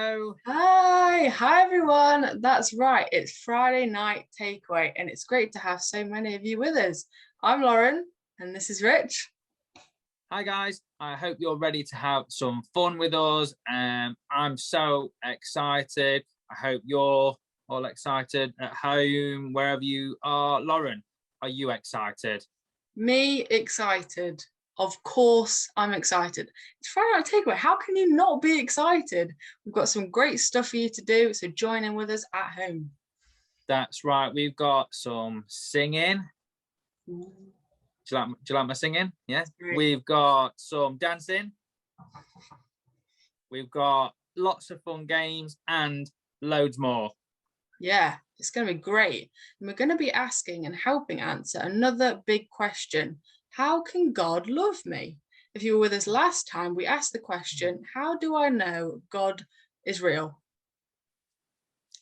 Hello. Hi everyone. That's right. It's Friday night takeaway, and it's great to have so many of you with us. I'm Lauren, and this is Rich. Hi guys. I hope you're ready to have some fun with us. I'm so excited. I hope you're all excited at home, wherever you are. Lauren, are you excited? Me excited. Of course, I'm excited. It's Friday night takeaway. How can you not be excited? We've got some great stuff for you to do, so join in with us at home. That's right. We've got some singing. Do you like my singing? Yeah. We've got some dancing. We've got lots of fun games and loads more. Yeah, it's going to be great. And we're going to be asking and helping answer another big question. How can God love me? If you were with us last time, we asked the question, how do I know God is real?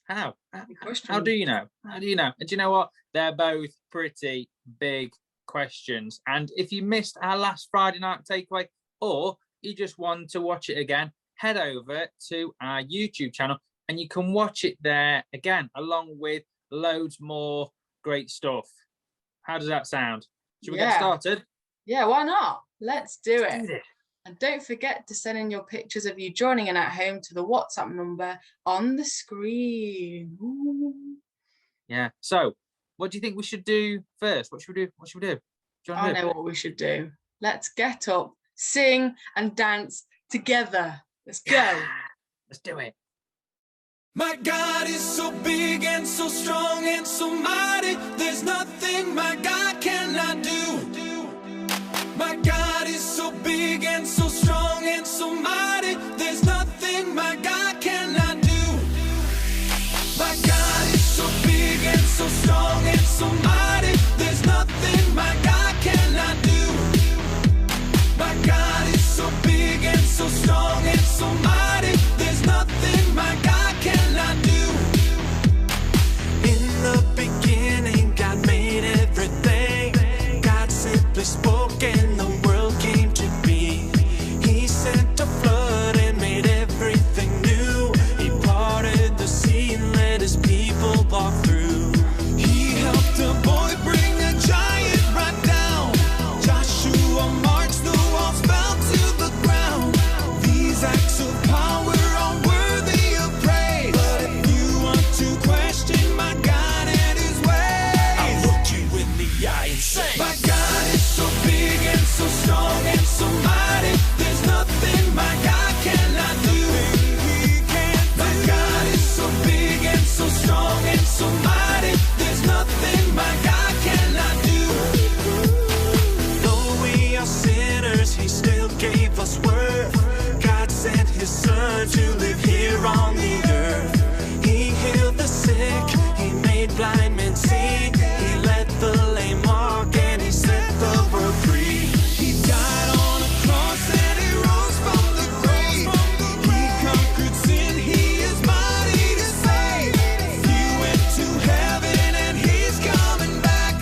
How do you know? How do you know? And do you know what? They're both pretty big questions. And if you missed our last Friday night takeaway, or you just want to watch it again, head over to our YouTube channel and you can watch it there again, along with loads more great stuff. How does that sound? Should we get started? Yeah, why not? Let's do it. And don't forget to send in your pictures of you joining in at home to the WhatsApp number on the screen. Ooh. Yeah. So, what do you think we should do first? What should we do? I know what we should do. Let's get up, sing, and dance together. Let's go. Let's do it. My God is so big and so strong and so mighty. There's nothing my God cannot do. My God is so big and so strong and so mighty. There's nothing my God cannot do. My God is so big and so strong and so mighty. There's nothing my God cannot do. My God is so big and so strong and so mighty. There's nothing my God cannot do. In the beginning, God made everything. God simply spoke and the world came to be. He sent a flood and made everything new. He parted the sea and let his people walk through. He helped a boy bring a giant right down. Joshua marched, the walls fell to the ground. These acts of power are worthy of praise. But if you want to question my God and his ways, I'll look you in the eye and say, my God is so big and so strong and so mighty. There's nothing my God cannot do. My God is so big and so strong and so mighty. There's nothing my God cannot do. Though we are sinners, he still gave us worth. God sent his son to live here on the earth. He healed the sick, he made blind men see. He let the lame walk and he set the world free. He died on a cross and he rose from the grave. He conquered sin, he is mighty to save. He went to heaven and he's coming back.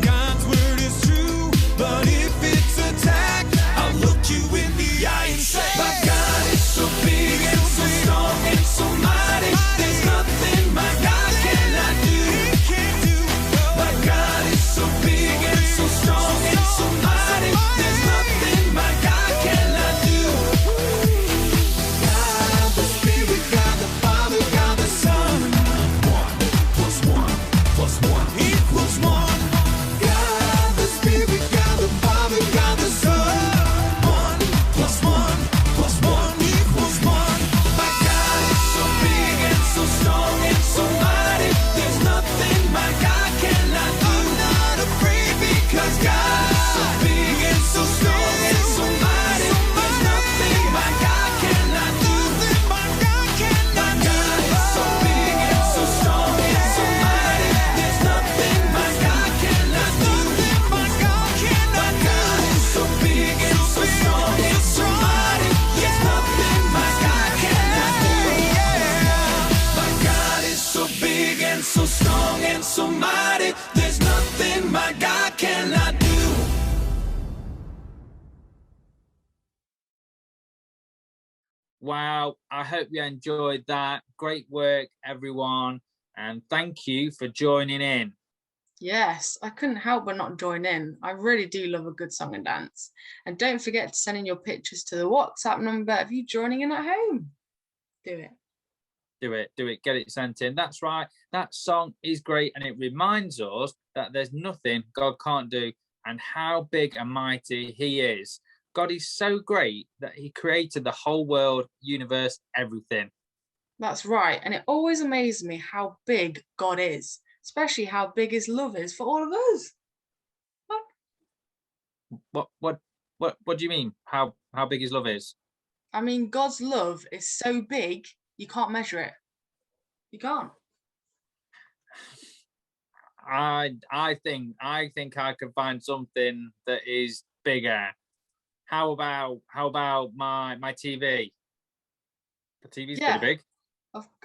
God's word is true, but if it's attacked, I'll look you in the eye and say, my God is so big and so strong and so mighty. There's nothing my God cannot do. My God is so big and so strong and so mighty. There's nothing my God cannot do. God the Spirit, God the Father, God the Son. 1+1+1=1. God the Spirit, God the Father, God the Son. 1+1+1=1. My God is so big and so strong and so mighty. There's nothing my God cannot do. I'm not afraid because God is so big and so strong and so mighty. There's nothing my God cannot do. My God is so big and so strong and so mighty. There's nothing my God cannot do. My God is so big and so strong and so mighty. There's nothing my God cannot do. My God is so big and so strong and so mighty. There's nothing my God cannot do. Wow, I hope you enjoyed that. Great work, everyone. And thank you for joining in. Yes, I couldn't help but not join in. I really do love a good song and dance. And don't forget to send in your pictures to the WhatsApp number of you joining in at home. Do it. Do it, get it sent in. That's right. That song is great, and it reminds us that there's nothing God can't do and how big and mighty he is. God is so great that he created the whole world, universe, everything. That's right. And it always amazes me how big God is, especially how big his love is for all of us. What do you mean? How big his love is? I mean, God's love is so big, you can't measure it. You can't. I think I could find something that is bigger. How about my TV? The TV's Yeah. pretty big.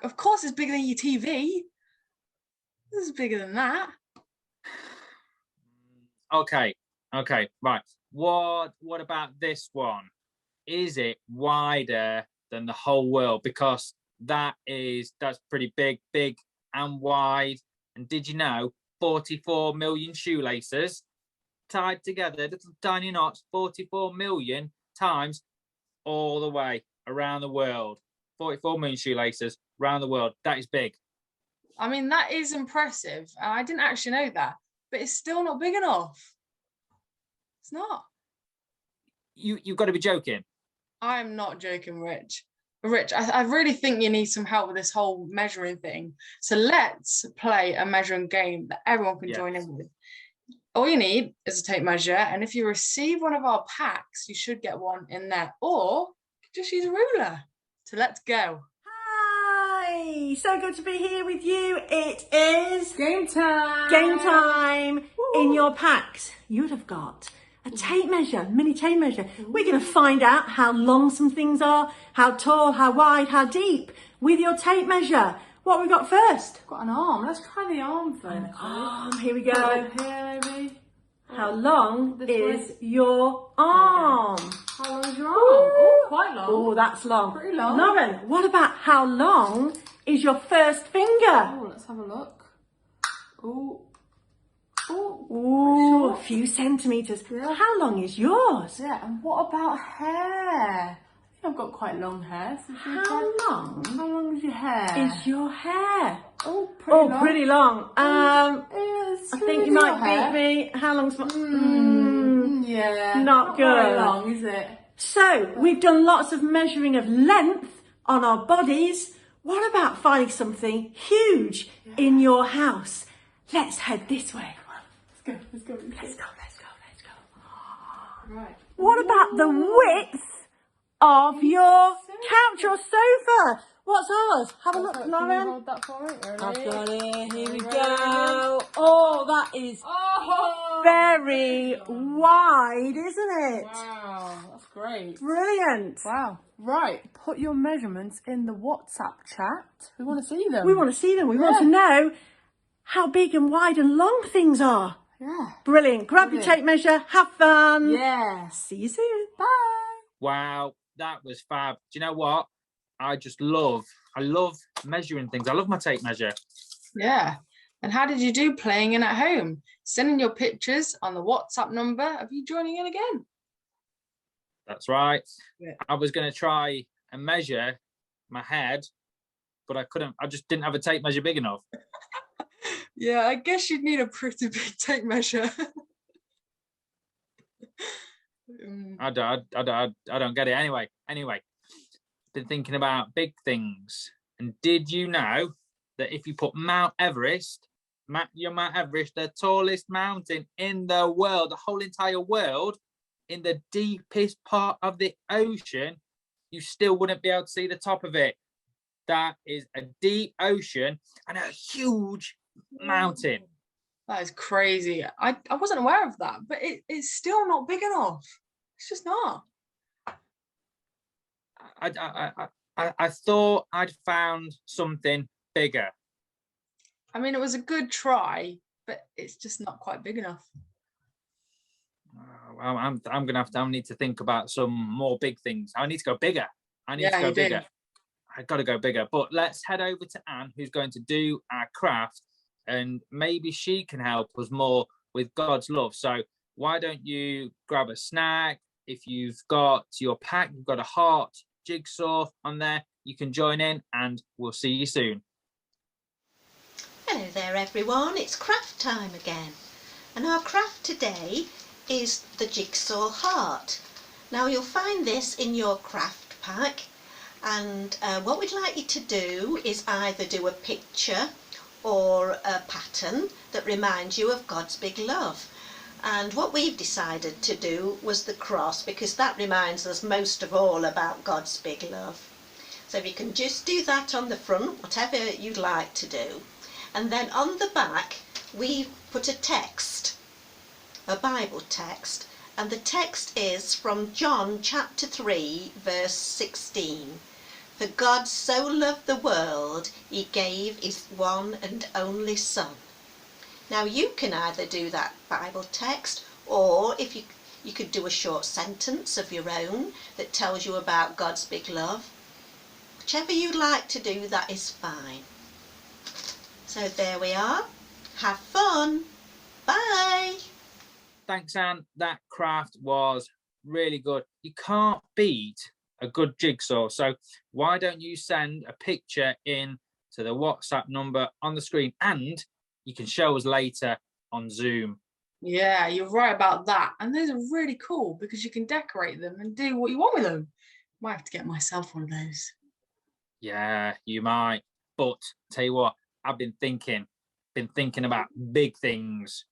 Of course it's bigger than your TV. This is bigger than that. Okay, right. What about this one? Is it wider than the whole world? Because that's pretty big and wide. And did you know 44 million shoelaces tied together, little tiny knots, 44 million times all the way around the world. 44 million shoelaces around the world. That is big. I mean, that is impressive. I didn't actually know that, but it's still not big enough. It's not. You've got to be joking. I'm not joking, Rich. Rich, I really think you need some help with this whole measuring thing. So let's play a measuring game that everyone can join in with. All you need is a tape measure, and if you receive one of our packs, you should get one in there, or just use a ruler. So let's go. Hi, so good to be here with you. It is Game time. game time. Woo. In your packs, you'd have got a tape measure, mini tape measure. We're going to find out how long some things are, how tall, how wide, how deep with your tape measure. What we got first? Got an arm. Let's try the arm first. Arm, here we go. Here, maybe. How long This is way. your arm? How long is your arm? Oh, quite long. Oh, that's long. Pretty long. Lauren, what about how long is your first finger? Oh, let's have a look. Oh. Oh. Ooh, a short. few centimetres. Yeah. How long is yours? Yeah, and what about hair? I think I've got quite long hair. So How long How long is your hair? is your hair? Oh, pretty long. Pretty long. Yes, I think you might beat me. How long's my... Yeah. Not very good. long, is it? So, we've done lots of measuring of length on our bodies. What about finding something huge in your house? Let's head this way. Let's go. Let's go. Right. What about the width of your couch or sofa? What's ours? Have a look, Can you Lauren. hold that for me? I've got it. Here we Ready? go. Oh, that is Oh! very wide, isn't it? Wow, that's great. Brilliant. Wow. Right. Put your measurements in the WhatsApp chat. We want to see them. We want to see them. We want to know how big and wide and long things are. Yeah. Brilliant. Grab your tape measure. Have fun. Yes. See you soon. Bye. Wow, that was fab. Do you know what? I love measuring things. I love my tape measure. Yeah. And how did you do playing in at home? Send in your pictures on the WhatsApp number of you joining in again. That's right. Yeah. I was going to try and measure my head, but I couldn't. I just didn't have a tape measure big enough. Yeah, I guess you'd need a pretty big tape measure. I don't get it. Anyway, been thinking about big things. And did you know that if you put Mount Everest, Mount Everest, the tallest mountain in the world, the whole entire world, in the deepest part of the ocean, you still wouldn't be able to see the top of it. That is a deep ocean and a huge mountain. That is crazy. I wasn't aware of that, but it's still not big enough. It's just not. I thought I'd found something bigger. I mean, it was a good try, but it's just not quite big enough. I'm gonna have to. I need to think about some more big things. I need to go bigger. I need to go bigger. I've got to go bigger. But let's head over to Anne, who's going to do our craft, and maybe she can help us more with God's love. So why don't you grab a snack? If you've got your pack, you've got a heart jigsaw on there, you can join in, and we'll see you soon. Hello there everyone, it's craft time again, and our craft today is the jigsaw heart. Now you'll find this in your craft pack, and what we'd like you to do is either do a picture or a pattern that reminds you of God's big love. And what we've decided to do was the cross, because that reminds us most of all about God's big love. So if you can just do that on the front, whatever you'd like to do. And then on the back, we put a text, a Bible text, and the text is from John chapter 3, verse 16. For God so loved the world, he gave his one and only Son. Now you can either do that Bible text, or if you could do a short sentence of your own that tells you about God's big love. Whichever you'd like to do, that is fine. So there we are. Have fun. Bye. Thanks, Anne. That craft was really good. You can't beat a good jigsaw. So why don't you send a picture in to the WhatsApp number on the screen, and you can show us later on Zoom. Yeah, you're right about that. And those are really cool because you can decorate them and do what you want with them. Might have to get myself one of those. Yeah, you might. But tell you what, I've been thinking about big things.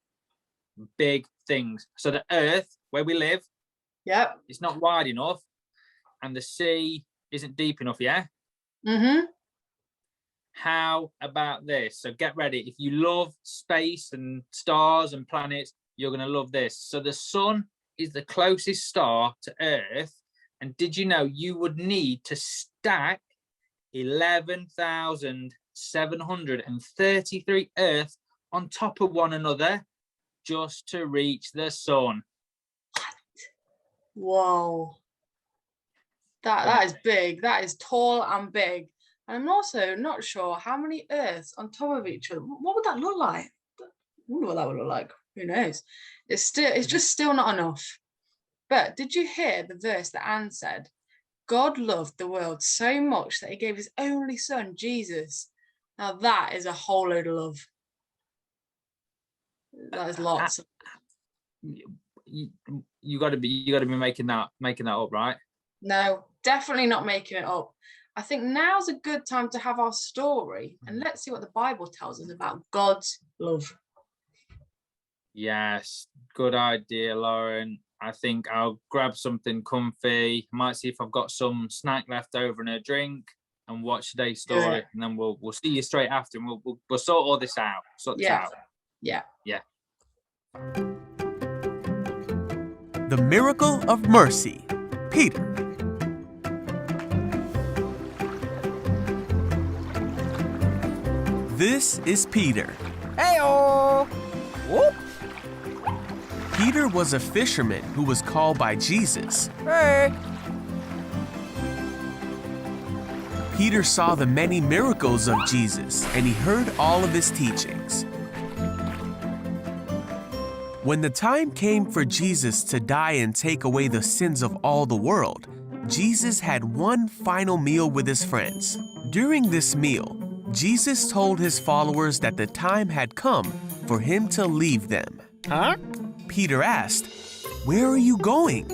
Big things. So the earth where we live, Yep. it's not wide enough, and the sea isn't deep enough, yeah? Mm-hmm. How about this? So get ready. If you love space and stars and planets, you're going to love this. So the sun is the closest star to Earth. And did you know you would need to stack 11,733 Earths on top of one another just to reach the sun? Whoa. That is big. That is tall and big. And I'm also not sure how many Earths on top of each other. What would that look like? I wonder what that would look like. Who knows? It's just still not enough. But did you hear the verse that Anne said? God loved the world so much that he gave his only son, Jesus. Now that is a whole load of love. That is lots. You got to be making that up, right? No, definitely not making it up. I think now's a good time to have our story, and let's see what the Bible tells us about God's love. Yes, good idea, Lauren. I think I'll grab something comfy. Might see if I've got some snack left over and a drink, and watch today's story. And then we'll see you straight after, and we'll sort all this out. Yeah. The Miracle of Mercy, Peter. This is Peter. Hey-o! Whoop! Peter was a fisherman who was called by Jesus. Hey! Peter saw the many miracles of Jesus, and he heard all of his teachings. When the time came for Jesus to die and take away the sins of all the world, Jesus had one final meal with his friends. During this meal, Jesus told his followers that the time had come for him to leave them. Huh? Peter asked, "Where are you going?"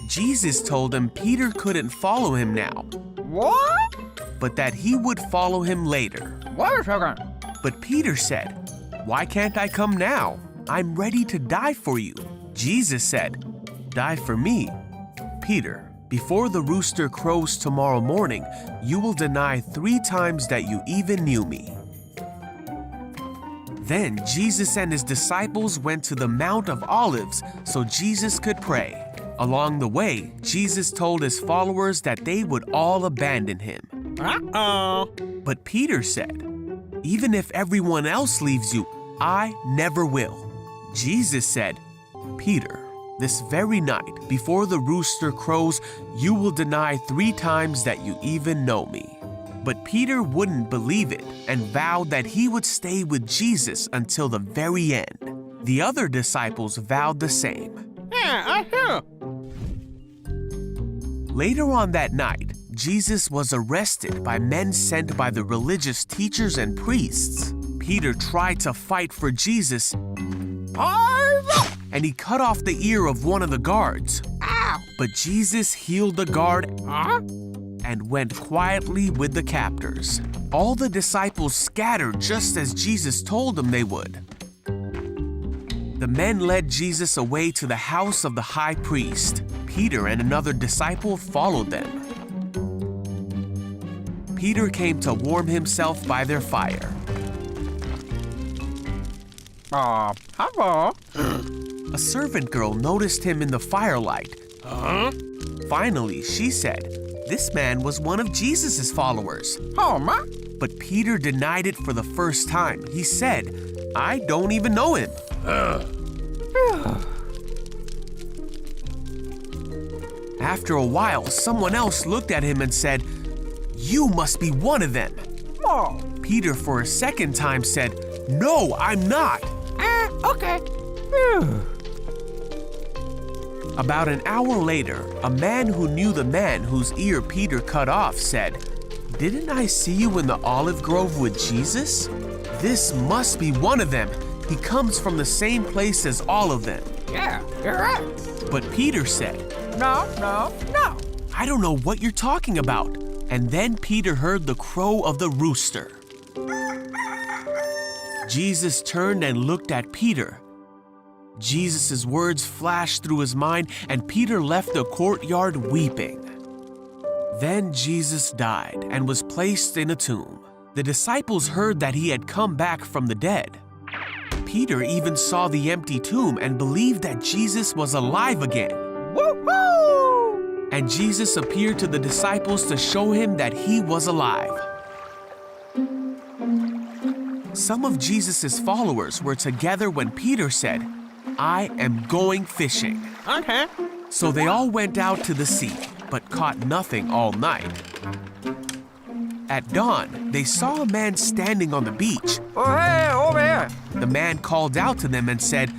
Jesus told him Peter couldn't follow him now, What? but that he would follow him later. Wait a second. But Peter said, "Why can't I come now? I'm ready to die for you." Jesus said, "Die for me? Peter, before the rooster crows tomorrow morning, you will deny 3 times that you even knew me." Then Jesus and his disciples went to the Mount of Olives so Jesus could pray. Along the way, Jesus told his followers that they would all abandon him. Uh-oh. But Peter said, "Even if everyone else leaves you, I never will." Jesus said, "Peter, This very night, before the rooster crows, you will deny 3 times that you even know me." But Peter wouldn't believe it and vowed that he would stay with Jesus until the very end. The other disciples vowed the same. Yeah, uh-huh. Later on that night, Jesus was arrested by men sent by the religious teachers and priests. Peter tried to fight for Jesus, and he cut off the ear of one of the guards. Ow! But Jesus healed the guard Huh? and went quietly with the captors. All the disciples scattered just as Jesus told them they would. The men led Jesus away to the house of the high priest. Peter and another disciple followed them. Peter came to warm himself by their fire. Hello. A servant girl noticed him in the firelight. Huh? Finally, she said, "This man was one of Jesus' followers." Oh, ma? But Peter denied it for the first time. He said, "I don't even know him." After a while, someone else looked at him and said, "You must be one of them." Oh. Peter, for a second time, said, "No, I'm not." Okay. About an hour later, a man who knew the man whose ear Peter cut off said, "Didn't I see you in the olive grove with Jesus? This must be one of them. He comes from the same place as all of them." Yeah, you're right. But Peter said, No. "I don't know what you're talking about." And then Peter heard the crow of the rooster. Jesus turned and looked at Peter. Jesus' words flashed through his mind, and Peter left the courtyard weeping. Then Jesus died and was placed in a tomb. The disciples heard that he had come back from the dead. Peter even saw the empty tomb and believed that Jesus was alive again. Woo-hoo! And Jesus appeared to the disciples to show him that he was alive. Some of Jesus' followers were together when Peter said, "I am going fishing." Okay. So they all went out to the sea, but caught nothing all night. At dawn, they saw a man standing on the beach. Oh, hey, over here. The man called out to them and said,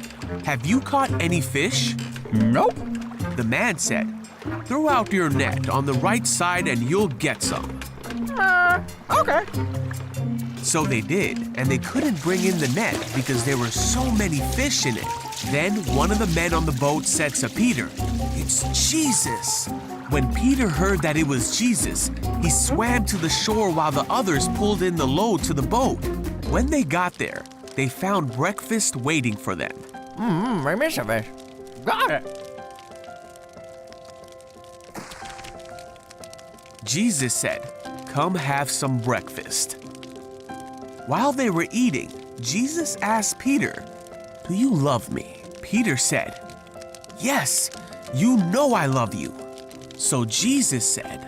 "Have you caught any fish?" Nope. The man said, "Throw out your net on the right side and you'll get some." Okay. So they did, and they couldn't bring in the net because there were so many fish in it. Then one of the men on the boat said to Peter, "It's Jesus." When Peter heard that it was Jesus, he swam to the shore while the others pulled in the load to the boat. When they got there, they found breakfast waiting for them. I miss a fish. Got it. Jesus said, "Come have some breakfast." While they were eating, Jesus asked Peter, "Do you love me?" Peter said, "Yes, you know I love you." So Jesus said,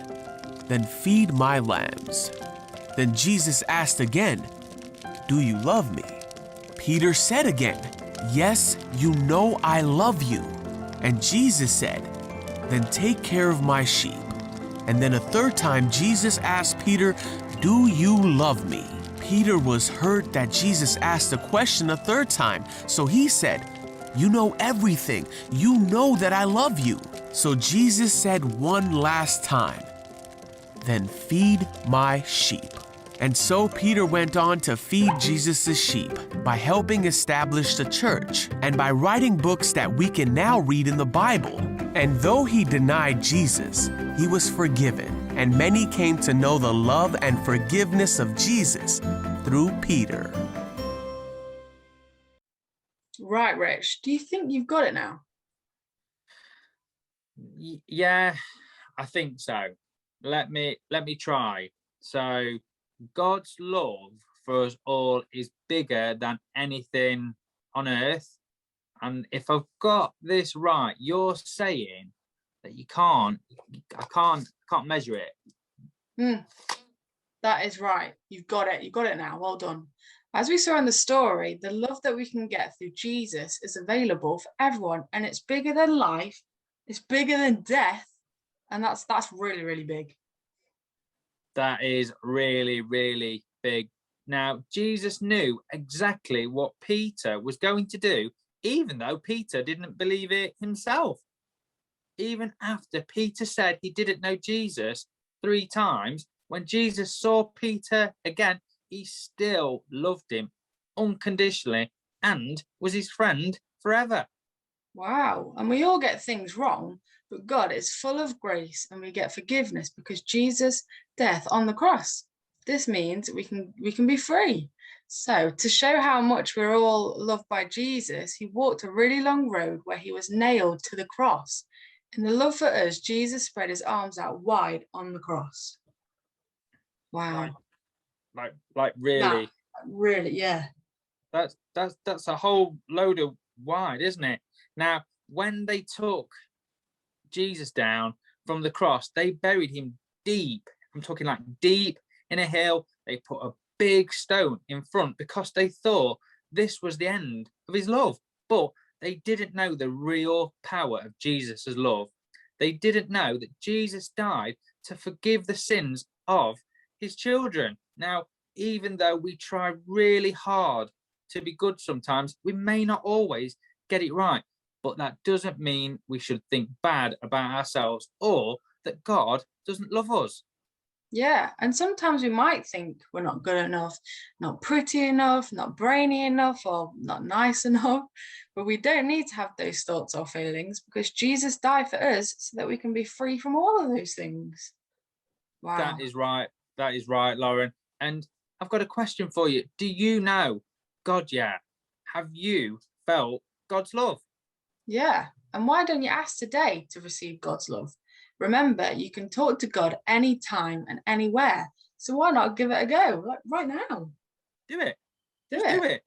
"Then feed my lambs." Then Jesus asked again, "Do you love me?" Peter said again, "Yes, you know I love you." And Jesus said, "Then take care of my sheep." And then a third time, Jesus asked Peter, "Do you love me?" Peter was hurt that Jesus asked the question a third time, so he said, "You know everything. You know that I love you." So Jesus said one last time, "Then feed my sheep." And so Peter went on to feed Jesus' sheep by helping establish the church and by writing books that we can now read in the Bible. And though he denied Jesus, he was forgiven, and many came to know the love and forgiveness of Jesus through Peter. Right, Rich, do you think you've got it now? Yeah, I think so. Let me try. So God's love for us all is bigger than anything on earth. And if I've got this right, you're saying that I can't measure it. That is right. You've got it. You've got it now. Well done. As we saw in the story, the love that we can get through Jesus is available for everyone, and it's bigger than life, it's bigger than death, and that's really, really big. That is really, really big. Now, Jesus knew exactly what Peter was going to do, even though Peter didn't believe it himself. Even after Peter said he didn't know Jesus 3 times, when Jesus saw Peter again, he still loved him unconditionally and was his friend forever. Wow. And we all get things wrong, but God is full of grace and we get forgiveness because Jesus' death on the cross. This means we can be free. So to show how much we're all loved by Jesus, he walked a really long road where he was nailed to the cross. In the love for us, Jesus spread his arms out wide on the cross. Wow. Like really. Really, yeah. That's a whole load of wide, isn't it? Now, when they took Jesus down from the cross, they buried him deep. I'm talking like deep in a hill. They put a big stone in front because they thought this was the end of his love. But they didn't know the real power of Jesus' love. They didn't know that Jesus died to forgive the sins of his children. Now, even though we try really hard to be good sometimes, we may not always get it right. But that doesn't mean we should think bad about ourselves or that God doesn't love us. Yeah, and sometimes we might think we're not good enough, not pretty enough, not brainy enough, or not nice enough. But we don't need to have those thoughts or feelings because Jesus died for us so that we can be free from all of those things. Wow. That is right. That is right, Lauren. And I've got a question for you. Do you know God yet? Have you felt God's love? Yeah. And why don't you ask today to receive God's love? Remember, you can talk to God anytime and anywhere. So why not give it a go? Like right now. Do it. Do it.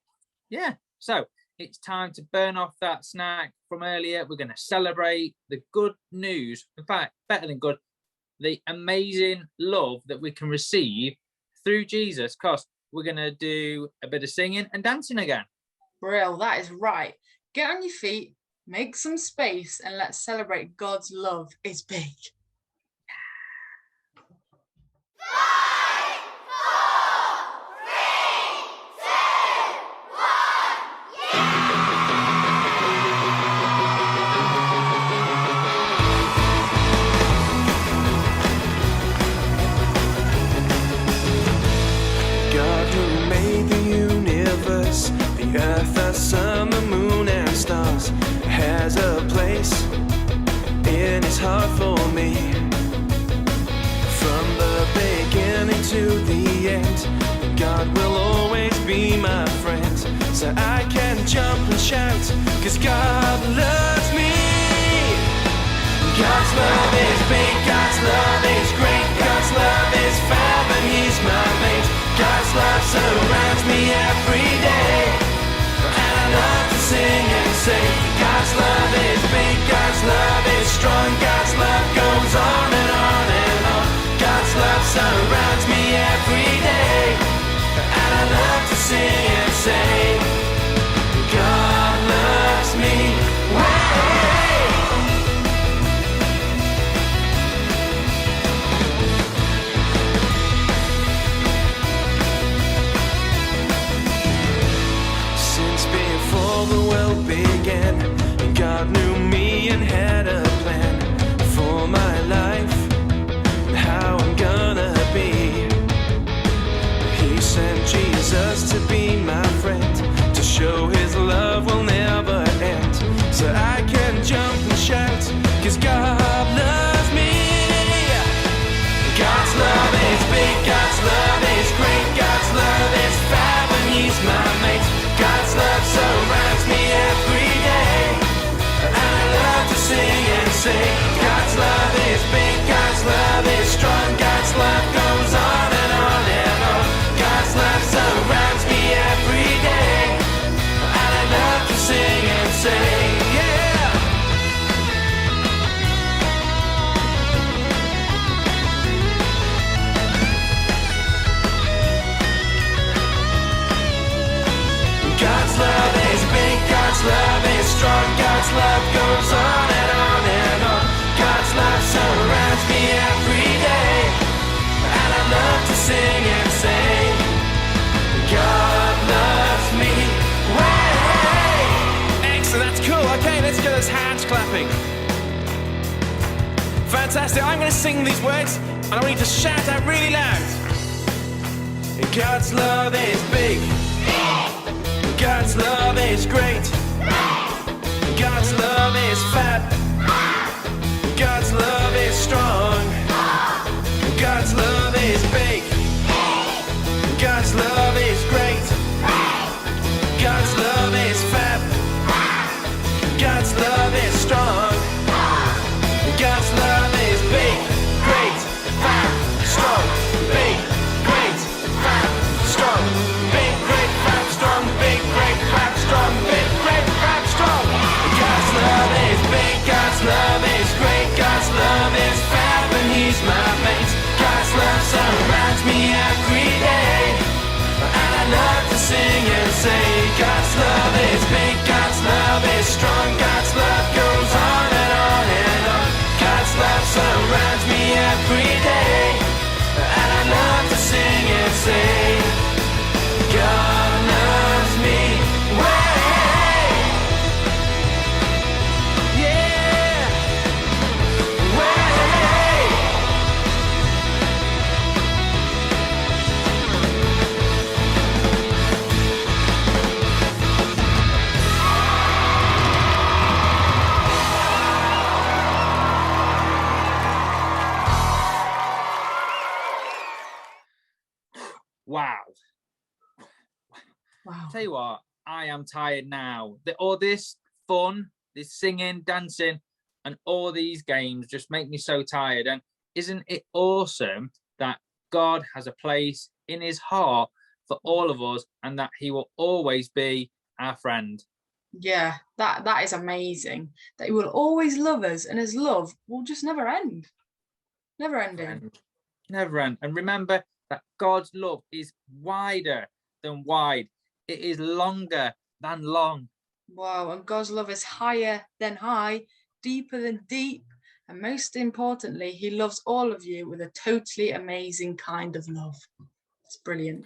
Yeah. So it's time to burn off that snack from earlier. We're going to celebrate the good news. In fact, better than good, the amazing love that we can receive through Jesus, because we're going to do a bit of singing and dancing again. Brill, that is right. Get on your feet, make some space, and let's celebrate God's love is big. 5, 4, 3, 2, 1, yeah! God who made the universe, the earth, the sun, the moon and stars, has a place in his heart for me. From the beginning to the end, God will always be my friend. So I can jump and shout, 'cause God loves me. God's love is big, God's love is great, God's love is fab and he's my mate. God's love surrounds me every day, and I love to sing and say, God's love is big, God's love is strong, God's love goes on and on and on. God's love surrounds me every day, and I love to sing and say, God loves me. Way. Since before the world began, God knew me and had a plan for my life, how I'm gonna be. He sent Jesus to be my friend, to show his love will never end. So I can jump and shout, 'cause God loves me. God's love is big, God's love is great, God's love is fab and he's my mate. God's love surrounds me every day, and I love to sing and say, God's love is big, God's love is strong, God's love goes on and on and on. God's love surrounds me every day, and I love to sing and say, yeah. God's love goes on and on and on. God's love surrounds me every day, and I love to sing and say, God loves me. Way! Excellent, that's cool. Okay, let's get those hands clapping. Fantastic. I'm going to sing these words, and I want you to shout out really loud. God's love is big. God's love is great. God's love is fab. God's love is strong. God's love is big. God's love is great. God's love is fab. God's love is strong. God's love is big, great, fab, strong, big, great, fab, strong, big, great, fab, strong, big, great, fab, strong, big, great, fab, strong. God's love is big, God's love is great, God's love is fab, and He's my mate. God's love surrounds me every day, and I love to sing and say, God's love is big, God's love is strong, God's love goes on and on and on. God's love surrounds me every day, and I love to sing and say, God loves me. Way! Yeah! Way! Wow. Wow. Tell you what, I am tired now. All this fun, this singing, dancing, and all these games just make me so tired. And isn't it awesome that God has a place in His heart for all of us, and that He will always be our friend? Yeah, that is amazing. That He will always love us, and His love will just never end. Never ending. Never end. And remember that God's love is wider than wide. It is longer than long. Wow, and God's love is higher than high, deeper than deep, and most importantly, He loves all of you with a totally amazing kind of love. It's brilliant.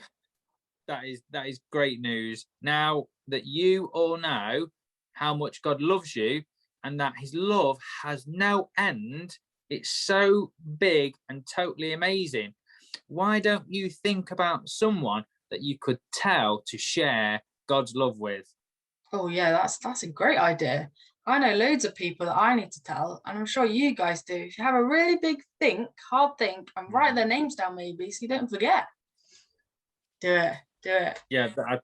That is great news. Now that you all know how much God loves you and that His love has no end, it's so big and totally amazing. Why don't you think about someone that you could tell to share God's love with? Oh yeah, that's a great idea. I know loads of people that I need to tell, and I'm sure you guys do. If you have a really big hard think, and write their names down maybe so you don't forget. Do it. Yeah, I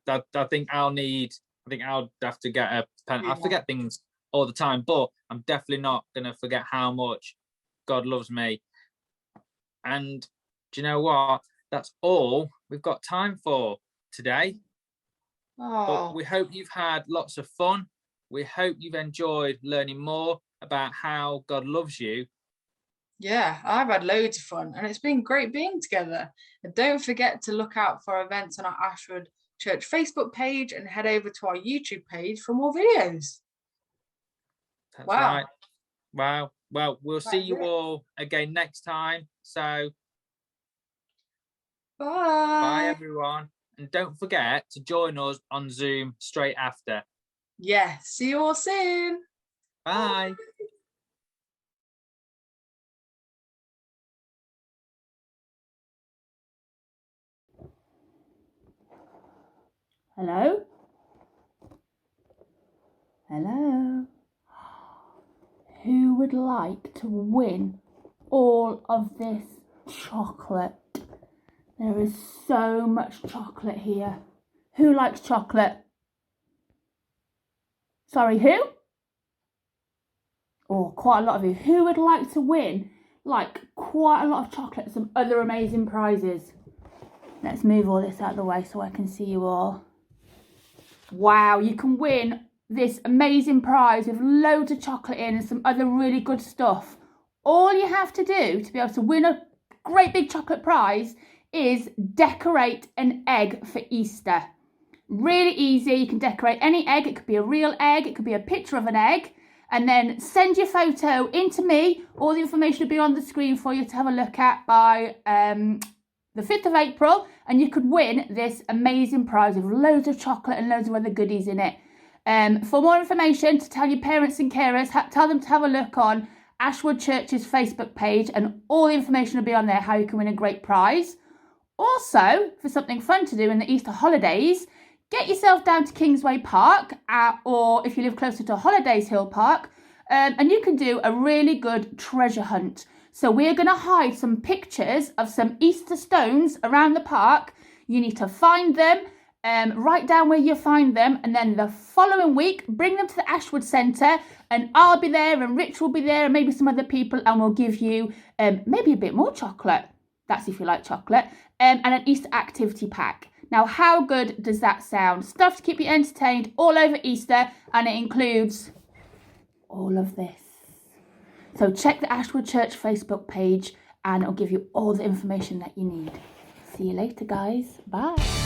think I'll have to get a pen. I forget things all the time, but I'm definitely not going to forget how much God loves me. And do you know what? That's all we've got time for today. Oh. But we hope you've had lots of fun. We hope you've enjoyed learning more about how God loves you. Yeah, I've had loads of fun, and it's been great being together. And don't forget to look out for events on our Ashford Church Facebook page, and head over to our YouTube page for more videos. That's Wow. right. Wow. Well, we'll see you all again next time. So bye everyone. And don't forget to join us on Zoom straight after. Yeah, see you all soon. Bye. Hello? Hello? Who would like to win all of this chocolate? There is so much chocolate here. Who likes chocolate? Sorry, who? Oh, quite a lot of you. Who would like to win, like, quite a lot of chocolate and some other amazing prizes? Let's move all this out of the way so I can see you all. Wow, you can win this amazing prize with loads of chocolate in and some other really good stuff. All you have to do to be able to win a great big chocolate prize is decorate an egg for Easter. Really easy. You can decorate any egg. It could be a real egg. It could be a picture of an egg. and then send your photo into me. All the information will be on the screen for you to have a look at by the 5th of April, and you could win this amazing prize with loads of chocolate and loads of other goodies in it. For more information, to tell your parents and carers, tell them to have a look on Ashwood Church's Facebook page, and all the information will be on there how you can win a great prize. Also, for something fun to do in the Easter holidays, get yourself down to Kingsway Park, or if you live closer to Holidays Hill Park, and you can do a really good treasure hunt. So we're going to hide some pictures of some Easter stones around the park. You need to find them, write down where you find them, and then the following week, bring them to the Ashwood Centre, and I'll be there, and Rich will be there, and maybe some other people, and we'll give you maybe a bit more chocolate. That's if you like chocolate, and an Easter activity pack. Now, how good does that sound? Stuff to keep you entertained all over Easter, and it includes all of this. So check the Ashwood Church Facebook page, and it'll give you all the information that you need. See you later, guys. Bye.